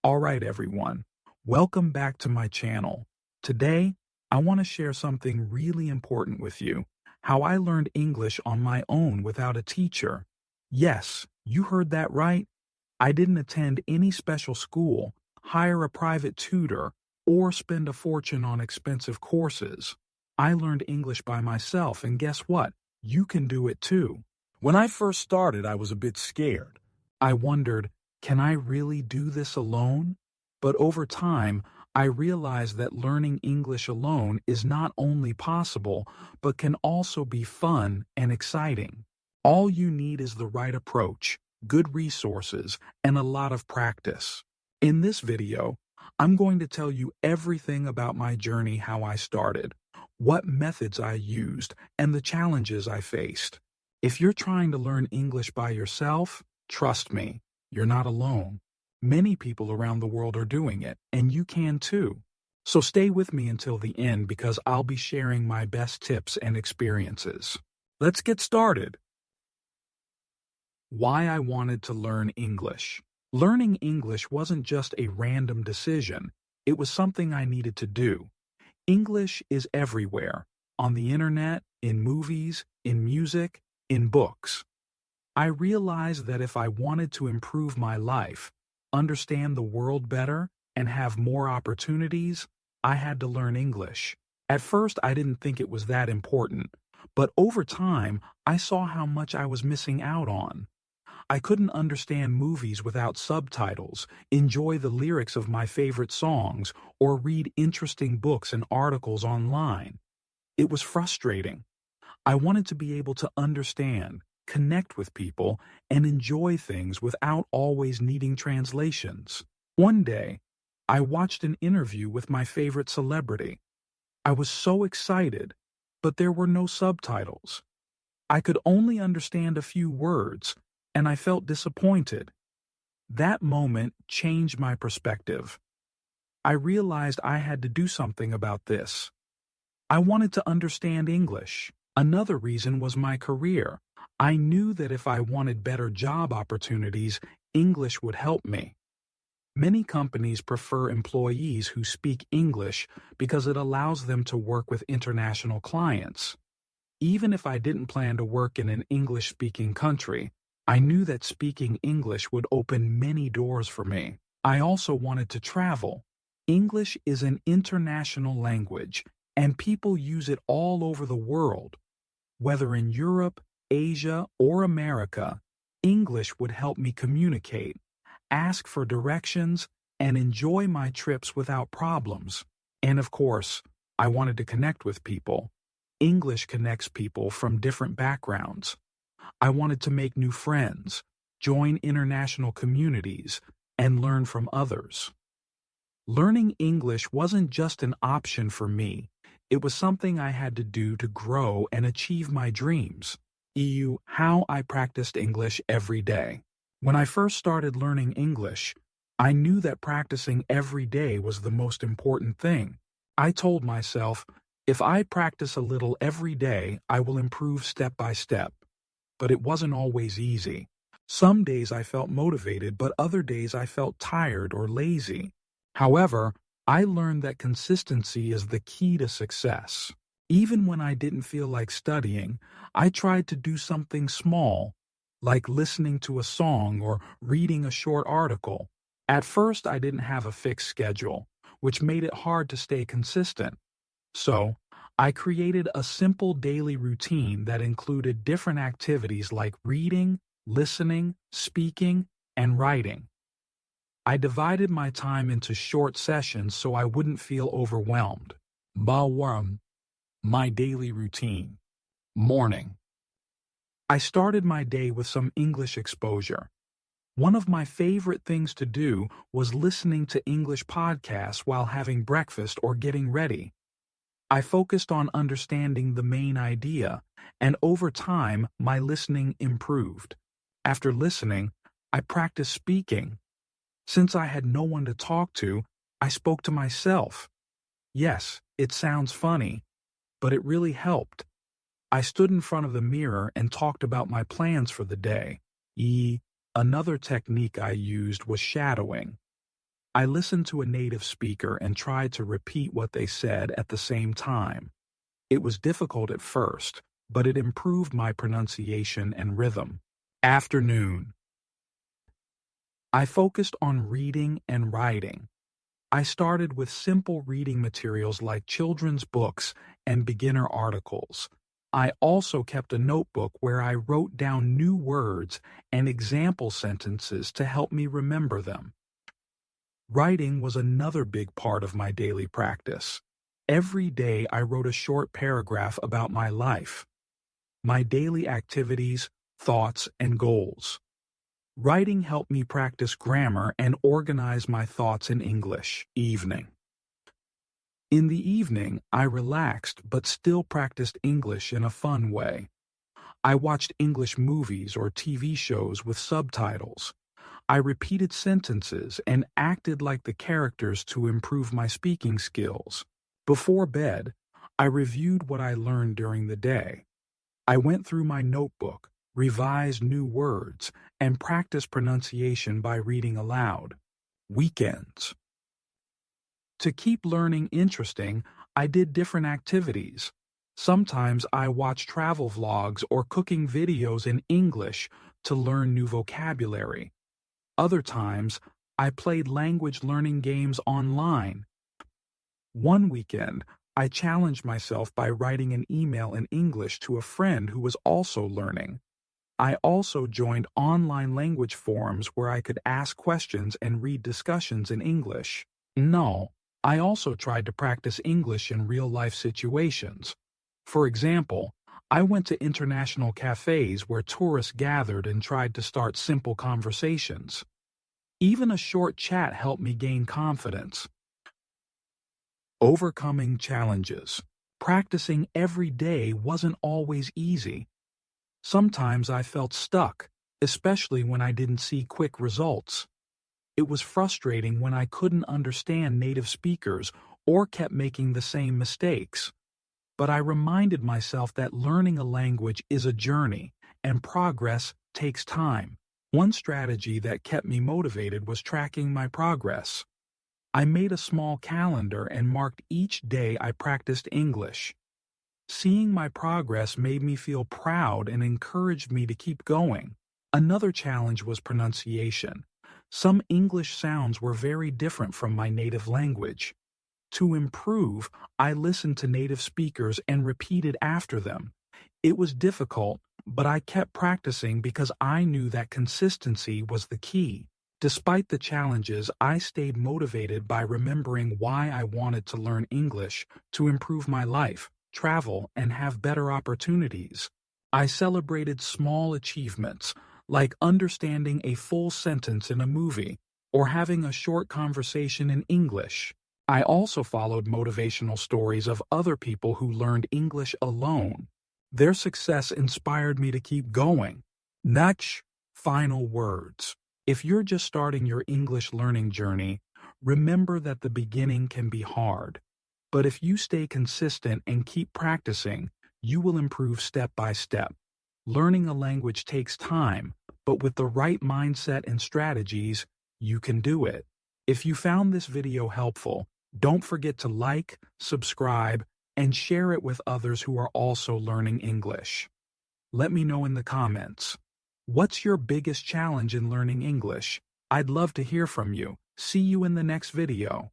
Alright everyone, welcome back to my channel. Today, I want to share something really important with you, how I learned English on my own without a teacher. Yes, you heard that right. I didn't attend any special school, hire a private tutor, or spend a fortune on expensive courses. I learned English by myself, and guess what? You can do it too. When I first started, I was a bit scared. I wondered, can I really do this alone? But over time, I realized that learning English alone is not only possible, but can also be fun and exciting. All you need is the right approach, good resources, and a lot of practice. In this video, I'm going to tell you everything about my journey, how I started, what methods I used, and the challenges I faced. If you're trying to learn English by yourself, trust me, you're not alone. Many people around the world are doing it, and you can too. So stay with me until the end because I'll be sharing my best tips and experiences. Let's get started. Why I wanted to learn English. Learning English wasn't just a random decision, it was something I needed to do. English is everywhere, on the internet, in movies, in music, in books. I realized that if I wanted to improve my life, understand the world better, and have more opportunities, I had to learn English. At first, I didn't think it was that important, but over time, I saw how much I was missing out on. I couldn't understand movies without subtitles, enjoy the lyrics of my favorite songs, or read interesting books and articles online. It was frustrating. I wanted to be able to understand, connect with people, and enjoy things without always needing translations. One day, I watched an interview with my favorite celebrity. I was so excited, but there were no subtitles. I could only understand a few words, and I felt disappointed. That moment changed my perspective. I realized I had to do something about this. I wanted to understand English. Another reason was my career. I knew that if I wanted better job opportunities, English would help me. Many companies prefer employees who speak English because it allows them to work with international clients. Even if I didn't plan to work in an English-speaking country, I knew that speaking English would open many doors for me. I also wanted to travel. English is an international language, and people use it all over the world. Whether in Europe, Asia, or America, English would help me communicate, ask for directions, and enjoy my trips without problems. And of course, I wanted to connect with people. English connects people from different backgrounds. I wanted to make new friends, join international communities, and learn from others. Learning English wasn't just an option for me, it was something I had to do to grow and achieve my dreams. How I practiced English every day. When I first started learning English, I knew that practicing every day was the most important thing. I told myself, if I practice a little every day, I will improve step by step. But it wasn't always easy. Some days I felt motivated, but other days I felt tired or lazy. However, I learned that consistency is the key to success. Even when I didn't feel like studying, I tried to do something small, like listening to a song or reading a short article. At first, I didn't have a fixed schedule, which made it hard to stay consistent. So, I created a simple daily routine that included different activities like reading, listening, speaking, and writing. I divided my time into short sessions so I wouldn't feel overwhelmed. My daily routine. Morning. I started my day with some English exposure. One of my favorite things to do was listening to English podcasts while having breakfast or getting ready. I focused on understanding the main idea, and over time, my listening improved. After listening, I practiced speaking. Since I had no one to talk to, I spoke to myself. Yes, it sounds funny, but it really helped. I stood in front of the mirror and talked about my plans for the day. Another technique I used was shadowing. I listened to a native speaker and tried to repeat what they said at the same time. It was difficult at first, but it improved my pronunciation and rhythm. Afternoon. I focused on reading and writing. I started with simple reading materials like children's books and beginner articles. I also kept a notebook where I wrote down new words and example sentences to help me remember them. Writing was another big part of my daily practice. Every day I wrote a short paragraph about my life, my daily activities, thoughts, and goals. Writing helped me practice grammar and organize my thoughts in English. Evening. In the evening, I relaxed but still practiced English in a fun way. I watched English movies or TV shows with subtitles. I repeated sentences and acted like the characters to improve my speaking skills. Before bed, I reviewed what I learned during the day. I went through my notebook, revised new words, and practiced pronunciation by reading aloud. Weekends. To keep learning interesting, I did different activities. Sometimes I watched travel vlogs or cooking videos in English to learn new vocabulary. Other times, I played language learning games online. One weekend, I challenged myself by writing an email in English to a friend who was also learning. I also joined online language forums where I could ask questions and read discussions in English. No, I also tried to practice English in real-life situations. For example, I went to international cafes where tourists gathered and tried to start simple conversations. Even a short chat helped me gain confidence. Overcoming challenges. Practicing every day wasn't always easy. Sometimes I felt stuck, especially when I didn't see quick results. It was frustrating when I couldn't understand native speakers or kept making the same mistakes. But I reminded myself that learning a language is a journey, and progress takes time. One strategy that kept me motivated was tracking my progress. I made a small calendar and marked each day I practiced English. Seeing my progress made me feel proud and encouraged me to keep going. Another challenge was pronunciation. Some English sounds were very different from my native language. To improve, I listened to native speakers and repeated after them. It was difficult, but I kept practicing because I knew that consistency was the key. Despite the challenges, I stayed motivated by remembering why I wanted to learn English to improve my life, travel, and have better opportunities. I celebrated small achievements, like understanding a full sentence in a movie or having a short conversation in English. I also followed motivational stories of other people who learned English alone. Their success inspired me to keep going. Next, final words. If you're just starting your English learning journey, remember that the beginning can be hard. But if you stay consistent and keep practicing, you will improve step by step. Learning a language takes time, but with the right mindset and strategies, you can do it. If you found this video helpful, don't forget to like, subscribe, and share it with others who are also learning English. Let me know in the comments. What's your biggest challenge in learning English? I'd love to hear from you. See you in the next video.